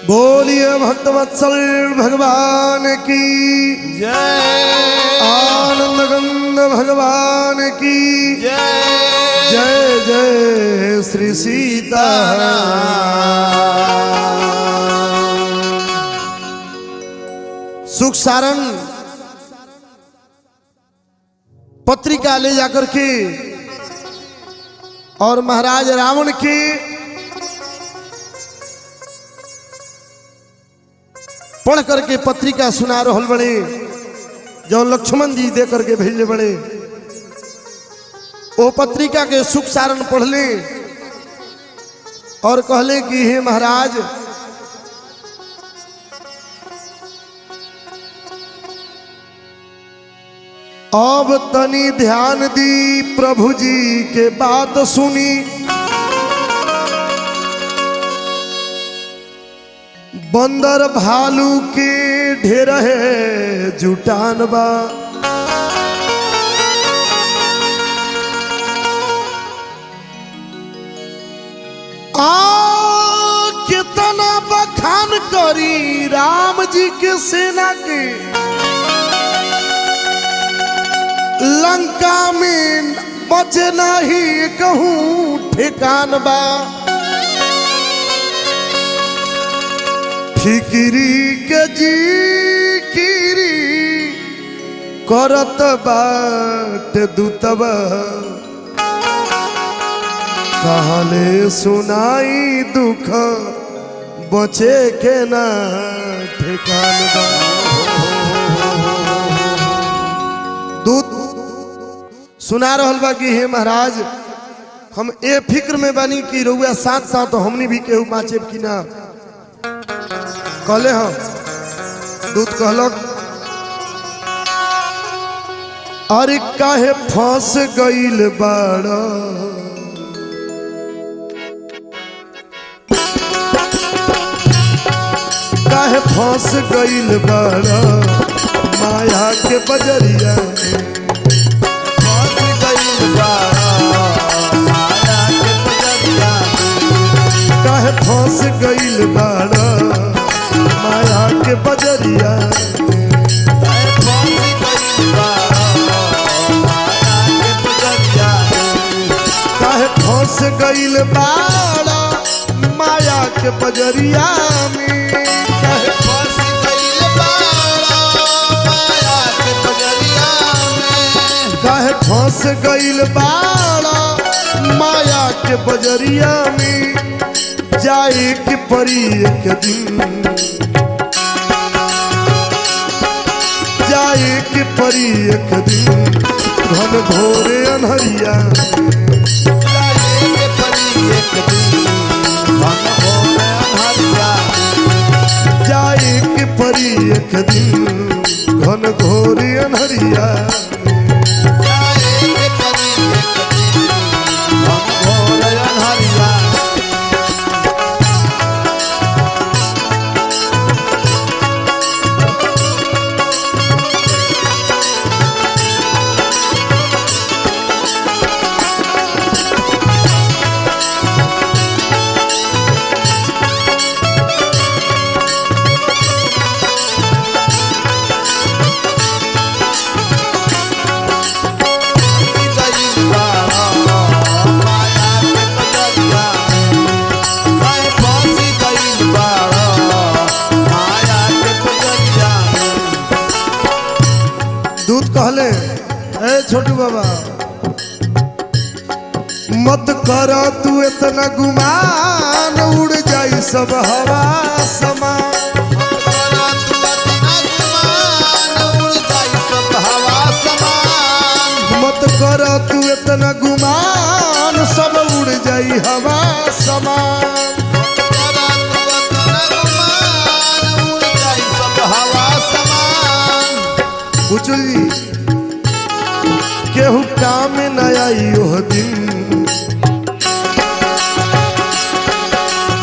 बोलिए भक्तवत्सल भगवान की जय। आनंद गंध भगवान की जय। जय जय श्री सीताराम। सुख सारण पत्रिका ले जाकर के और महाराज रावण के पढ़ करके पत्रिका सुना रहल बड़े जो लक्ष्मण जी दे करके भेजले बड़े। वो पत्रिका के सुख सारण पढ़ले और कहले कि हे महाराज अब तनी ध्यान दी प्रभु जी के बात सुनी। बंदर भालू के ढेर है जुटान बा। कितना बखान करी राम जी के सेना के। लंका में बचे नहीं कहूँ ठिकान बा। फिकिरी के जिकिरी करत बाट दूतबा। कहले सुनाई दुख बचे के ना ठिकान बा। दूत सुना रहल बा कि हे महाराज हम ए फिक्र में बानी कि रउआ साथ साथ हमनी भी केहू बाँचेब कि ना। कहले हम दूत कहलक अरे काहे फंस गईल बाड़ा। काहे फंस गईल बाड़ा माया के बजरिया में। फंस गईल बाड़ा माया के बजरिया में। काहे फंस गईल बाड़ा माया के बजरिया में। काहे फंस गईल बाड़ा माया के बजरिया में। काहे फंस गईल बाड़ा माया के बजरिया में। काहे फंस गईल बाड़ा माया के बजरिया में। जाए के परी एक दिन। जाए के परी एक दिन घन घोरे अनहरिया। जाए के परी एक दिन घन घोरे अनहरिया। जाए के परी एक दिन घन घोरे अनहरिया। जाए के परी एक दिन घन घोरे अनहरिया। दूत कहले ए छोटू बाबा मत कर तू इतना गुमान। उड़ जाई सब हवा समान। मत कर तू इतना गुमान सब उड़ जाई हवा समान। बुचुल जी केहू काम न आई ओह दिन।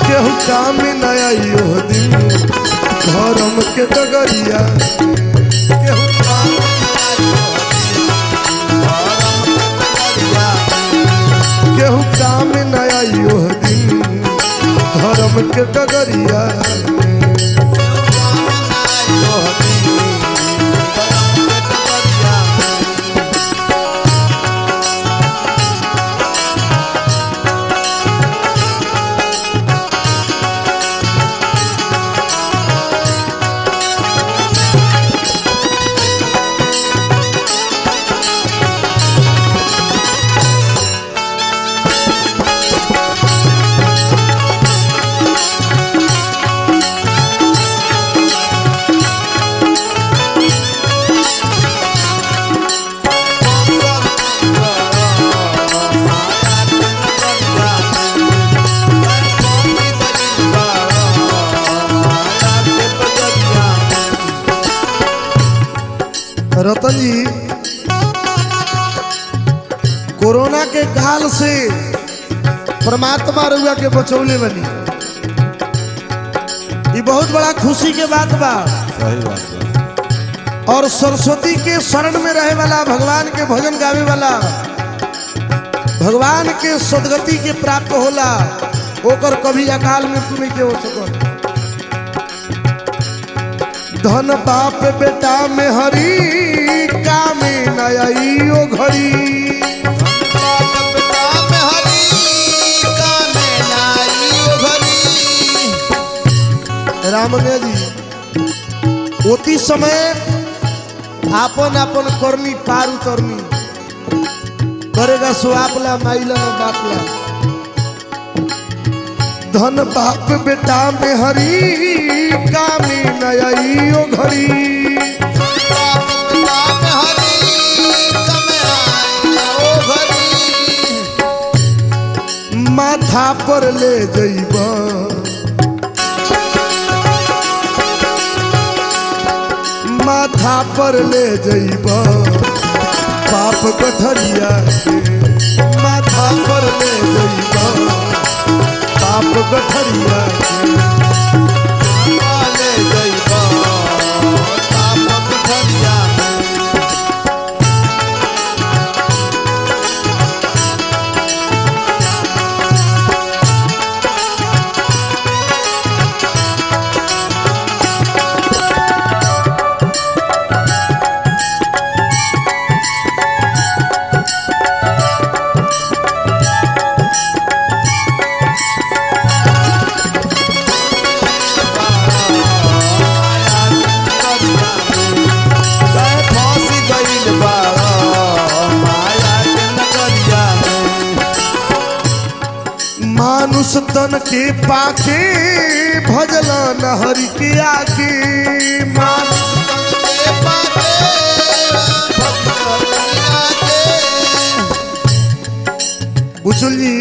केहू काम न आई ओह दिन धर्म के डगरिया। केहू काम केहू काम न आई ओह दिन धर्म के डगरिया। कोरोना के काल से परमात्मा रउआ के बचौले बनी, ये बहुत बड़ा खुशी के बात बा। सही बात बा। और सरस्वती के शरण में रहे वाला, भगवान के भजन गावे वाला, भगवान के सदगति के प्राप्त होला, ओकर कभी अकाल मृत्यु नहीं के हो सकल। धन बाप बेटा में हरी कामे नई ओ घड़ी, रामने जी ओती समय आपन आपन करनी पार उतरनी करेगा सो आपला माइला न बापला। धन बाप बेटा में हरी कामी नई ओ घड़ी, माथा पर ले जइबा, माथा पर ले जइबा पाप गठरिया के, माथा पर ले जइबा पाप गठरिया के, ले जइबा पाप गठरिया मानुष तन के पाके भजला नहरी के आके, मानुष तन के पाके भजला बुचुल जी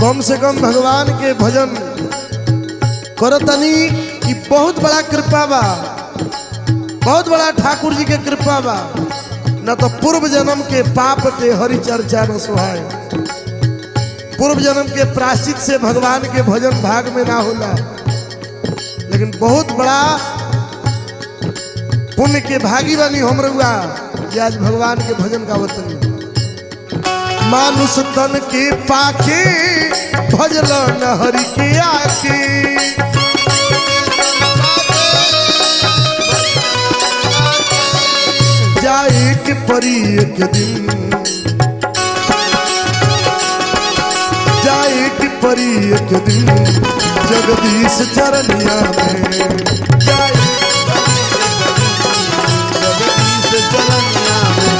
कम से कम भगवान के भजन करतनी, कि बहुत बड़ा कृपा बा, बहुत बड़ा ठाकुर जी के कृपा बा। न तो पूर्व जन्म के पाप के हरि चर्चा न सुहाए, पूर्व जन्म के प्रायश्चित से भगवान के भजन भाग में ना होला, लेकिन बहुत बड़ा पुण्य के भागी बनी हम रउआ कि आज भगवान के भजन गावत नहीं। मानुष तन के पाके भजल नहरी के आके, जाए के परी एक दिन, जाए की परी एक दिन जगदीश चरनिया में, जाए जगदीश चरनिया में,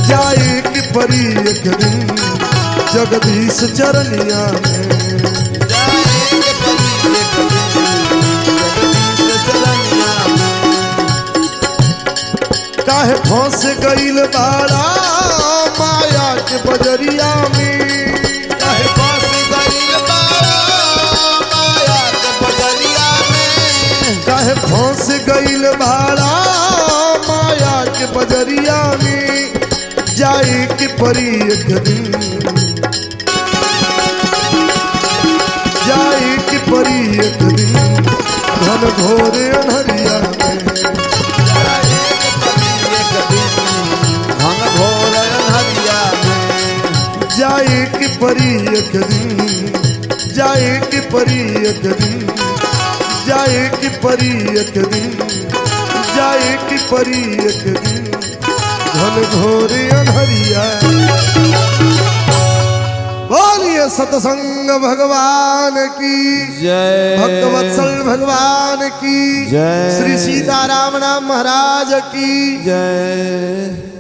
जाए की परी एक दिन जगदीश चरनिया में, काहे फंस गईल बाड़ा माया के बजरिया में, काहे फंस गईल बाड़ा माया के बजरिया में, काहे फंस गईल बाड़ा माया के बजरिया में, जाए की परी एक दिन, जाए की परी एक दिन घन घोर अनहरिया में, जाए की परी एक दिन, जाए की परी एक दिन, जाए की परी एक दिन, जाए की परी एक दिन घन घोर अनहरिया। बोलिए सतसंग भगवान की जय, भक्तवत्सल भगवान की जय, श्री सीताराम नाम महाराज की जय।